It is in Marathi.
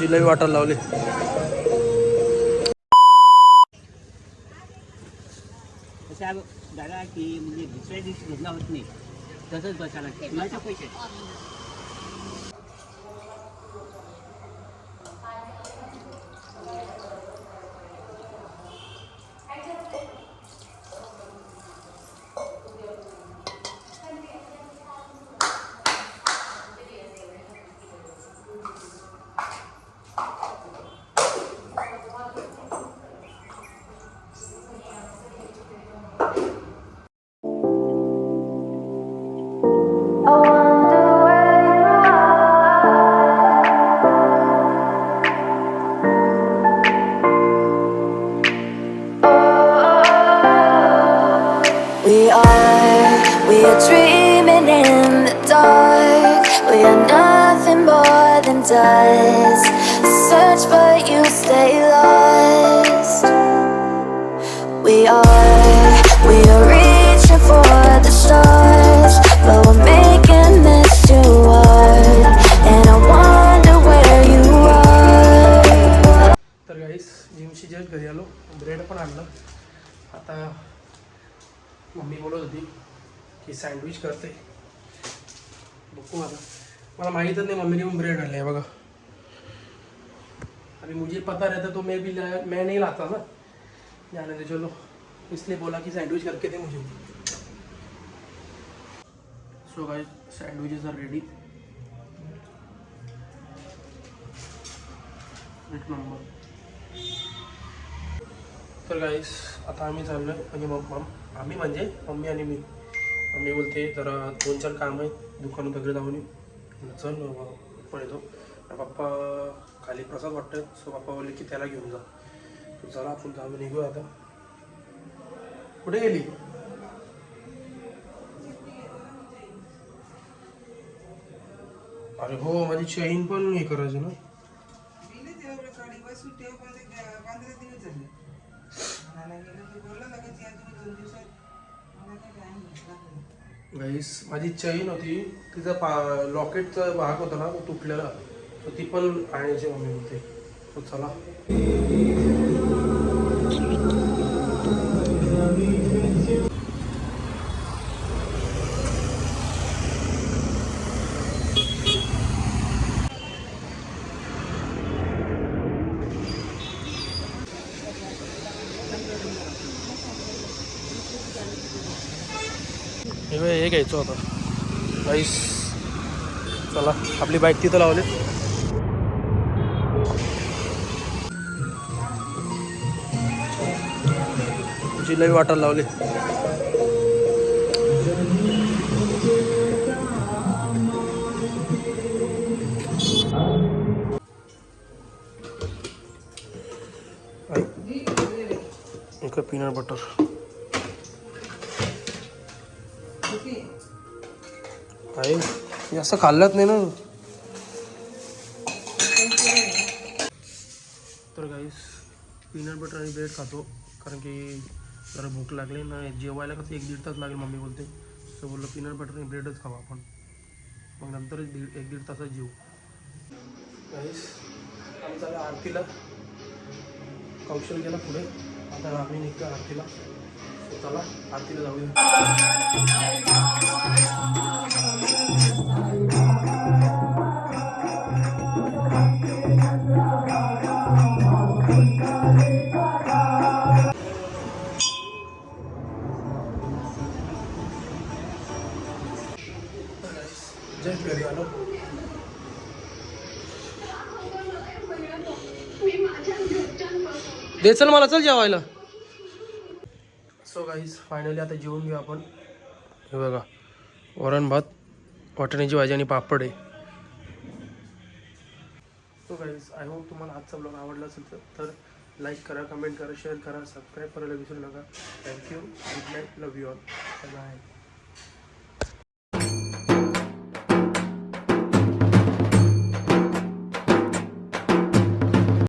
लई वाटायला लावले. दादा की म्हणजे दुसऱ्या दिवशी बदला होत नाही तसंच बसायला कुणाच्या पैसे We are dreaming in the dark. We are nothing more than dust. Search but you stay lost. We are reaching for the stars, but we're making this too hard. And I wonder where you are. तर गाईस जिमशी जस्ट घरी आलो, ब्रेड पण आणलं. आता मम्मी बोलत होती की सँडविच करते, बघू आता. मला माहीतच नाही मम्मीने पण ब्रेड आणले बघा. अभी मुझे पता रहता तो मैं नहीं लाता ना जाने दे, चलो इसलिए बोला कि सैंडविच करके दे मुझे. So guys sandwiches are ready. एक नंबर. तर गाईस आता आम्ही चाललो आहे म्हणजे मम्मी आणि मी. मम्मी बोलते जरा 2-4 काम आहेत दुकानात वगैरे जाऊन येऊ. चल पण येतो. पप्पा खाली प्रसाद वाटतं, सो पप्पा बोलले की त्याला घेऊन जा. तर चला आपण जाऊन निघू आता. कुठे गेली? अरे हो माझी चेन पण हे करायचं ना. गाईस माझी चेन होती, तिचा लॉकेटचा भाग होता ना तो तुटलेला, तर ती पण आणायची मम्मी बोलते. तो चला हे घ्यायचं होतं गाईस. चला आपली बाईक तिथं लावली. तुझी लई वाटायला लावली. एक पीनट बटर. आहे असं खाल्लंच नाही ना. तर गाईस पीनट बटर आणि ब्रेड खातो, कारण की जरा भूक लागली ना. जेवायला कसं 1-1.5 तास लागेल मम्मी बोलते. सो बोललो पीनट बटर आणि ब्रेडच खावा आपण, मग नंतर 1-1.5 तासात जेवू. गाईस आम्ही चालू आरतीला. कौशल गेला पुढे, आता आम्ही निघतो आरतीला. सो चला आरतीला जाऊया. जस्ट घरी आलो. दे चल मला, चल जेवायला. सो गाईस फायनली आता जेवून घेऊ आपण. हे बघा वरण भात, वाटाण्याची भाजी आणि पापड आहे. सो गाईस आय होप तुम्हाला आजचा ब्लॉग आवडला असेल तर लाईक करा, कमेंट करा, शेअर करा, सबस्क्राईब करायला विसरू नका. Thank you. Good night. Love you all. Bye.